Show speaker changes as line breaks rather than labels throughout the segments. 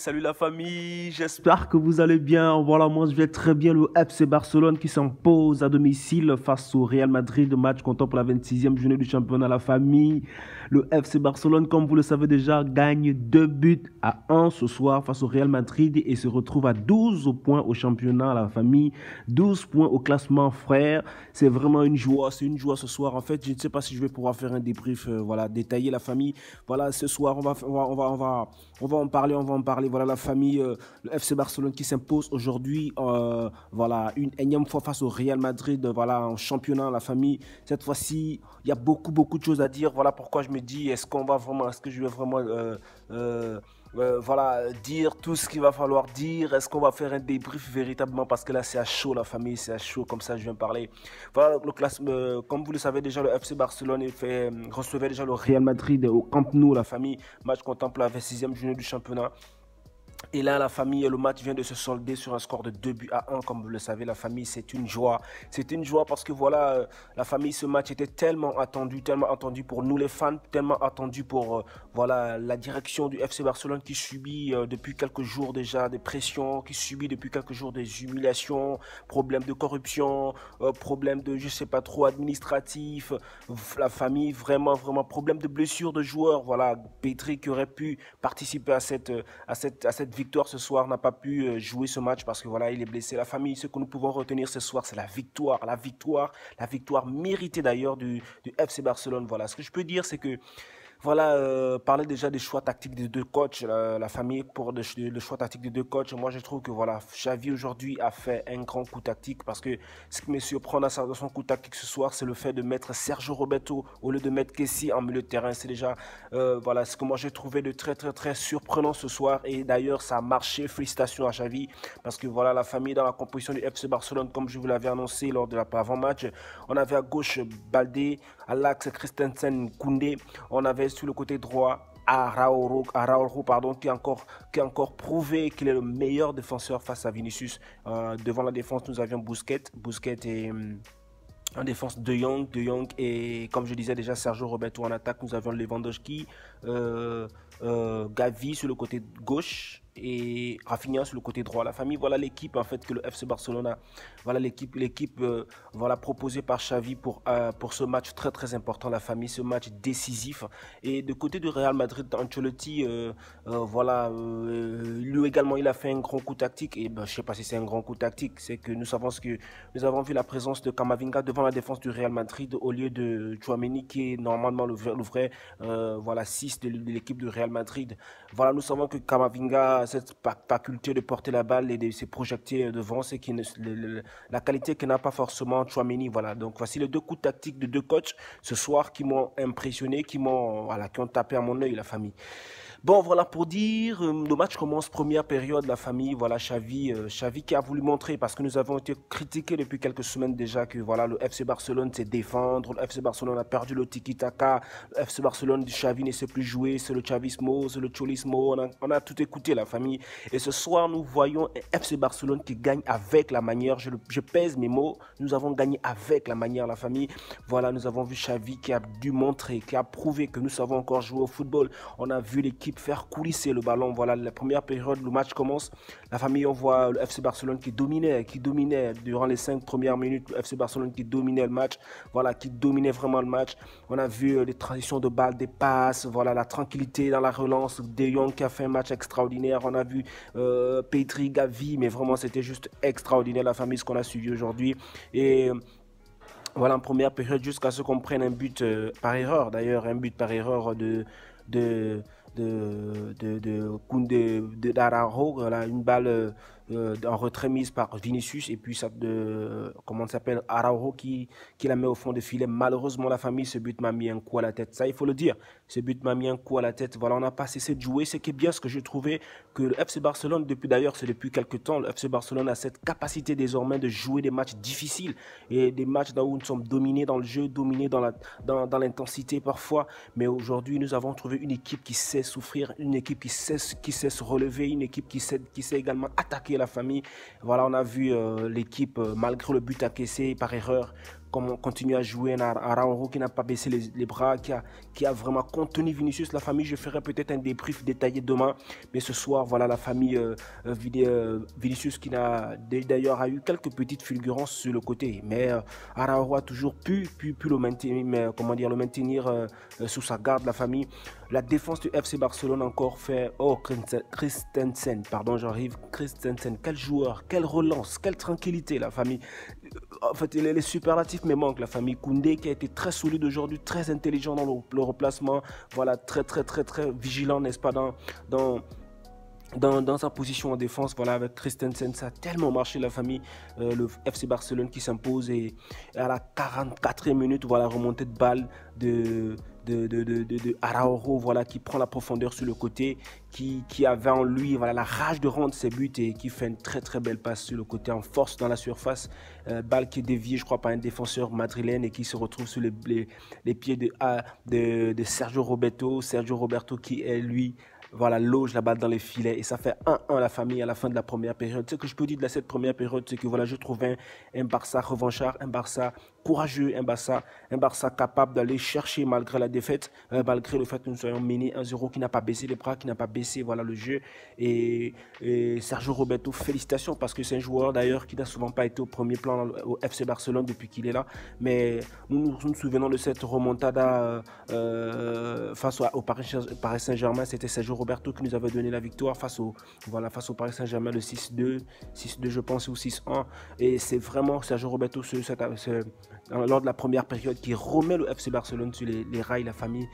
Salut la famille, j'espère que vous allez bien. Voilà, moi je vais très bien. Le FC Barcelone qui s'impose à domicile face au Real Madrid, match comptant pour la 26e journée du championnat. La famille, le FC Barcelone, comme vous le savez déjà, gagne 2 buts à 1 ce soir face au Real Madrid et se retrouve à 12 points au championnat. La famille, 12 points au classement frère. C'est vraiment une joie, c'est une joie ce soir. En fait, je ne sais pas si je vais pouvoir faire un débrief, voilà, détailler la famille. Voilà, ce soir, on va en parler, on va en parler. Voilà la famille, le FC Barcelone qui s'impose aujourd'hui, voilà, une énième fois face au Real Madrid, voilà, en championnat, la famille. Cette fois-ci, il y a beaucoup de choses à dire. Voilà pourquoi je me dis, est-ce que je vais vraiment, voilà, dire tout ce qu'il va falloir dire. Est-ce qu'on va faire un débrief véritablement parce que là, c'est à chaud, la famille, c'est à chaud, comme ça, je viens parler. Voilà, comme vous le savez déjà, le FC Barcelone recevait déjà le Real Madrid au Camp Nou, la famille. Match comptant pour la 26e journée du championnat. Et là, la famille, le match vient de se solder sur un score de 2 buts à 1. Comme vous le savez, la famille, c'est une joie. C'est une joie parce que voilà, la famille, ce match était tellement attendu pour nous les fans, tellement attendu pour voilà, la direction du FC Barcelone qui subit depuis quelques jours déjà des pressions, qui subit depuis quelques jours des humiliations, problèmes de corruption, problèmes de, je sais pas trop, administratifs. La famille, vraiment, problème de blessures de joueurs. Voilà, Pedri qui aurait pu participer à cette victoire ce soir n'a pas pu jouer ce match parce que voilà, il est blessé. La famille, ce que nous pouvons retenir ce soir, c'est la victoire méritée d'ailleurs du FC Barcelone. Voilà, ce que je peux dire, c'est que voilà, parler déjà des choix tactiques des deux coachs, la famille pour le choix tactique des deux coachs. Moi, je trouve que voilà, Xavi aujourd'hui a fait un grand coup tactique parce que ce qui me surprend dans son coup tactique ce soir, c'est le fait de mettre Sergio Roberto au lieu de mettre Kessie en milieu de terrain. C'est déjà voilà ce que moi j'ai trouvé de très surprenant ce soir et d'ailleurs ça a marché. Félicitations à Xavi parce que voilà la famille dans la composition du FC Barcelone, comme je vous l'avais annoncé lors de l'avant-match, on avait à gauche Baldé, à l'axe Christensen, Koundé, on avait sur le côté droit Araujo, pardon, qui a encore prouvé qu'il est le meilleur défenseur face à Vinicius. Devant la défense, nous avions Busquets et en défense De Jong et comme je disais déjà Sergio Roberto. En attaque, nous avions Lewandowski, Gavi sur le côté gauche et Rafinha sur le côté droit. La famille, voilà l'équipe en fait que le FC Barcelone a. Voilà l'équipe voilà proposée par Xavi pour ce match très important. La famille, ce match décisif. Et de côté du Real Madrid, Ancelotti, lui également, il a fait un grand coup tactique. Et ben, je sais pas si c'est un grand coup tactique, c'est que nous avons vu la présence de Camavinga devant la défense du Real Madrid au lieu de Tchouaméni qui est normalement le vrai voilà 6 de l'équipe du Real Madrid. Voilà, nous savons que Camavinga a cette faculté de porter la balle et de se projeter devant, c'est la qualité que n'a pas forcément Tchouaméni. Voilà, donc voici les deux coups tactiques de deux coachs ce soir qui m'ont impressionné, qui ont tapé à mon œil, la famille. Bon, voilà pour dire, le match commence première période, la famille, voilà Xavi qui a voulu montrer, parce que nous avons été critiqués depuis quelques semaines déjà que voilà le FC Barcelone sait défendre, le FC Barcelone a perdu le tiki-taka, le FC Barcelone du Xavi ne sait plus jouer, c'est le chavismo, c'est le cholismo, on a tout écouté la famille. Et ce soir, nous voyons un FC Barcelone qui gagne avec la manière, je pèse mes mots, nous avons gagné avec la manière, la famille. Voilà, nous avons vu Xavi qui a dû montrer, qui a prouvé que nous savons encore jouer au football. On a vu l'équipe faire coulisser le ballon. Voilà, la première période, le match commence. La famille, on voit le FC Barcelone qui dominait durant les 5 premières minutes. Le FC Barcelone qui dominait le match. Voilà, qui dominait vraiment le match. On a vu les transitions de balles, des passes. Voilà, la tranquillité dans la relance. De Jong qui a fait un match extraordinaire. On a vu Pedri, Gavi, mais vraiment, c'était juste extraordinaire la famille, ce qu'on a suivi aujourd'hui. Et voilà, en première période, jusqu'à ce qu'on prenne un but par erreur. D'ailleurs, un but par erreur de Koundé, d'Araujo, voilà, une balle en retrait mise par Vinicius et puis ça comment ça s'appelle, Araujo qui la met au fond de filet. Malheureusement, la famille, ce but m'a mis un coup à la tête. Ça, il faut le dire. Ce but m'a mis un coup à la tête. Voilà, on n'a pas cessé de jouer. Ce qui est bien, ce que j'ai trouvé, que le FC Barcelone, c'est depuis quelques temps, le FC Barcelone a cette capacité désormais de jouer des matchs difficiles et des matchs où nous sommes dominés dans le jeu, dominés dans l'intensité parfois. Mais aujourd'hui, nous avons trouvé une équipe qui sait souffrir, une équipe qui sait se relever, une équipe qui sait également attaquer la famille. Voilà, on a vu l'équipe, malgré le but encaissé par erreur, continuer à jouer, un Araujo qui n'a pas baissé les bras, qui a vraiment contenu Vinicius. La famille, je ferai peut-être un débrief détaillé demain, mais ce soir, voilà, la famille Vinicius qui n'a d'ailleurs a eu quelques petites fulgurances sur le côté, mais Araujo a toujours pu le maintenir, mais, comment dire, le maintenir sous sa garde, la famille. La défense du FC Barcelone encore fait, oh, Christensen, pardon, j'arrive, Christensen, quel joueur, quelle relance, quelle tranquillité, la famille. En fait, les superlatifs me manquent, la famille. Koundé qui a été très solide aujourd'hui, très intelligent dans le replacement, voilà, très vigilant, n'est-ce pas, dans sa position en défense, voilà, avec Christensen, ça a tellement marché, la famille. Le FC Barcelone qui s'impose, et à la 44e minute, voilà, remontée de balle de Araujo, voilà, qui prend la profondeur sur le côté, qui avait en lui, voilà, la rage de rendre ses buts, et qui fait une très belle passe sur le côté en force dans la surface. Balle qui est déviée, je crois, par un défenseur madrilène, et qui se retrouve sur les pieds de Sergio Roberto qui est lui, voilà, loge la balle dans les filets, et ça fait 1-1 la famille à la fin de la première période. Ce que je peux dire de cette première période, c'est que voilà, je trouvais un Barça revanchard, un Barça courageux, un Barça capable d'aller chercher malgré la défaite, malgré le fait que nous soyons menés 1-0, qui n'a pas baissé les bras, qui n'a pas baissé, voilà, le jeu. Et Sergio Roberto, félicitations, parce que c'est un joueur d'ailleurs qui n'a souvent pas été au premier plan au FC Barcelone depuis qu'il est là, mais nous nous souvenons de cette remontada face au Paris Saint-Germain. C'était Sergio Roberto qui nous avait donné la victoire face au Paris Saint-Germain, le 6-2 je pense, ou 6-1, et c'est vraiment Sergio Roberto lors de la première période qui remet le FC Barcelone sur les rails, la famille.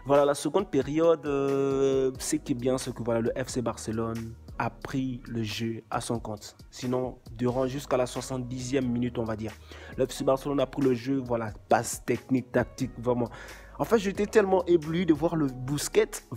Voilà, la seconde période, ce qui est bien, c'est que voilà, le FC Barcelone a pris le jeu à son compte. Sinon, durant jusqu'à la 70e minute, on va dire, le FC Barcelone a pris le jeu, voilà, passe technique, tactique, vraiment. En fait, j'étais tellement ébloui de voir le Busquets.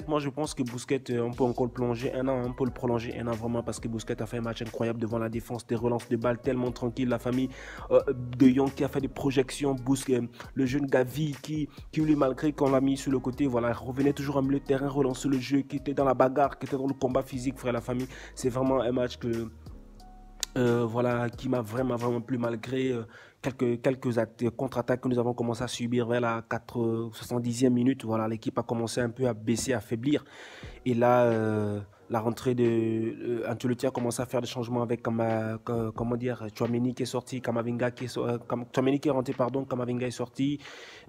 Moi, je pense que Busquets, on peut encore le plonger un an, on peut le prolonger un an vraiment, parce que Busquets a fait un match incroyable devant la défense, des relances de balles tellement tranquilles. La famille de Jong qui a fait des projections, Busquets, le jeune Gavi qui lui, malgré qu'on l'a mis sur le côté, voilà, revenait toujours en milieu de terrain, relancer le jeu, qui était dans la bagarre, qui était dans le combat physique, frère, la famille. C'est vraiment un match que... voilà, qui m'a vraiment plu, malgré quelques contre-attaques que nous avons commencé à subir vers la 70e minute. Voilà, l'équipe a commencé un peu à baisser, à faiblir. Et là, la rentrée de Ancelotti a commencé à faire des changements avec, comment dire, Tchouaméni qui est sorti, Tchouaméni qui est rentré, pardon, Camavinga est sorti.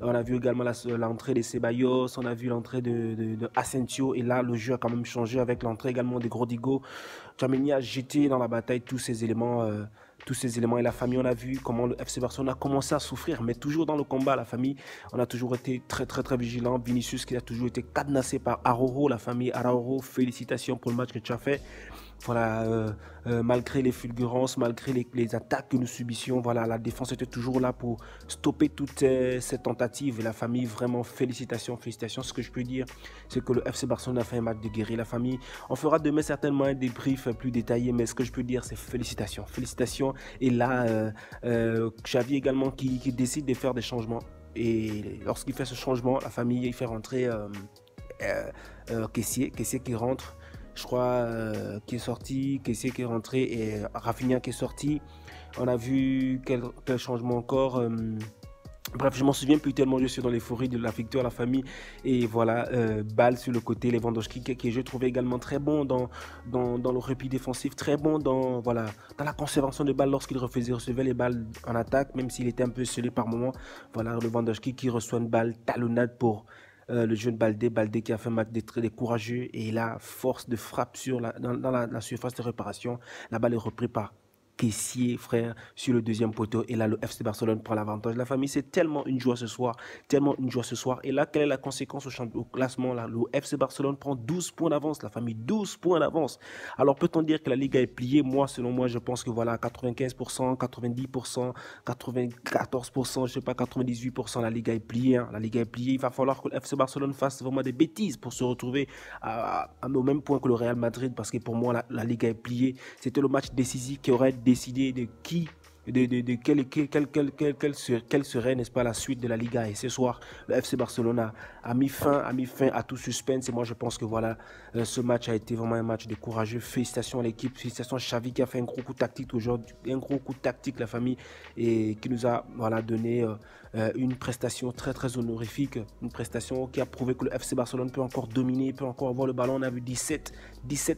On a vu également l'entrée de Ceballos, on a vu l'entrée de Asensio, et là, le jeu a quand même changé avec l'entrée également de Rodrygo. Tchouaméni a jeté dans la bataille tous ces éléments, et la famille, on a vu comment le FC Barcelone a commencé à souffrir, mais toujours dans le combat, la famille, on a toujours été très vigilant. Vinicius qui a toujours été cadenassé par Araujo, la famille Araujo, félicitations pour le match que tu as fait. Voilà, malgré les fulgurances, malgré les attaques que nous subissions, voilà, la défense était toujours là pour stopper toutes ces tentatives, et la famille, vraiment félicitations. Ce que je peux dire, c'est que le FC Barcelone a fait un match de guerrier, la famille. On fera demain certainement un débrief plus détaillé, mais ce que je peux dire, c'est félicitations. Et là, Xavi également qui décide de faire des changements, et lorsqu'il fait ce changement, la famille, il fait rentrer Kessié qui rentre, je crois, qui est sorti, Kessié qui est rentré, et Rafinha qui est sorti. On a vu quel changement encore, bref, je m'en souviens plus tellement, je suis dans l'euphorie de la victoire, la famille. Et voilà, balle sur le côté, Lewandowski que je trouvais également très bon dans le repli défensif, très bon dans la conservation de balles lorsqu'il recevait les balles en attaque, même s'il était un peu scellé par moment. Voilà, Lewandowski qui reçoit une balle talonnade pour le jeune Baldé qui a fait un match très courageux, et la force de frappe dans la surface de réparation. La balle est reprise par Kessié, frère, sur le deuxième poteau, et là le FC Barcelone prend l'avantage. La famille, c'est tellement une joie ce soir, et là, quelle est la conséquence au classement? Là, le FC Barcelone prend 12 points d'avance, la famille, 12 points d'avance. Alors peut-on dire que la Liga est pliée? Selon moi, je pense que voilà, 95%, 90%, 94%, je sais pas, 98%, la Liga est pliée, hein. La Liga est pliée. Il va falloir que le FC Barcelone fasse vraiment des bêtises pour se retrouver au même point que le Real Madrid, parce que pour moi, la Liga est pliée. C'était le match décisif qui aurait décidé de qui quelle serait, n'est-ce pas, la suite de la Liga. Et ce soir, le FC Barcelone a mis fin à tout suspense. Et moi, je pense que voilà, ce match a été vraiment un match de courageux. Félicitations à l'équipe, félicitations à Xavi qui a fait un gros coup tactique aujourd'hui, un gros coup tactique, la famille, et qui nous a voilà, donné une prestation très très honorifique, une prestation qui a prouvé que le FC Barcelone peut encore dominer, peut encore avoir le ballon. On a vu 17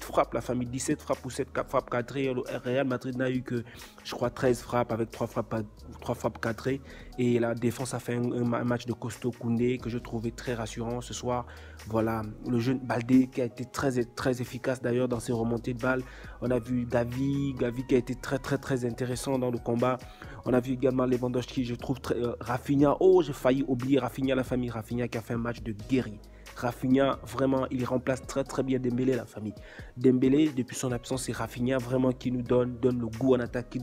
frappes, la famille, 17 frappes ou 7 frappes cadrées. Le Real Madrid n'a eu que, je crois, 13 frappes avec 3 frappes cadrées. Et la défense a fait un match de costaud. Koundé que je trouvais très rassurant ce soir. Voilà, le jeune Baldé qui a été très efficace d'ailleurs dans ses remontées de balles. On a vu Gavi qui a été très intéressant dans le combat. On a vu également Lewandowski, je trouve Rafinha. Oh, j'ai failli oublier Rafinha, la famille Rafinha qui a fait un match de guerrier. Rafinha, vraiment, il remplace très bien Dembélé, la famille. Dembélé, depuis son absence, c'est Rafinha vraiment qui nous donne le goût en attaque,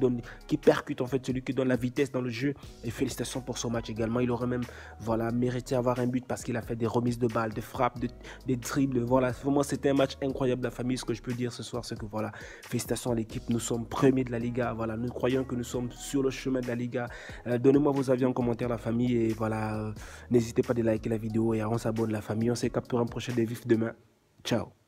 qui percute en fait, celui qui donne la vitesse dans le jeu. Et félicitations pour son match également. Il aurait même voilà, mérité avoir un but parce qu'il a fait des remises de balles, des frappes, des dribbles. Voilà, vraiment, c'était un match incroyable, la famille. Ce que je peux dire ce soir, c'est que voilà, félicitations à l'équipe. Nous sommes premiers de la Liga. Voilà, nous croyons que nous sommes sur le chemin de la Liga. Donnez-moi vos avis en commentaire, la famille. Et voilà, n'hésitez pas à liker la vidéo et on s'abonne, la famille. On se capte pour un prochain débrief demain. Ciao.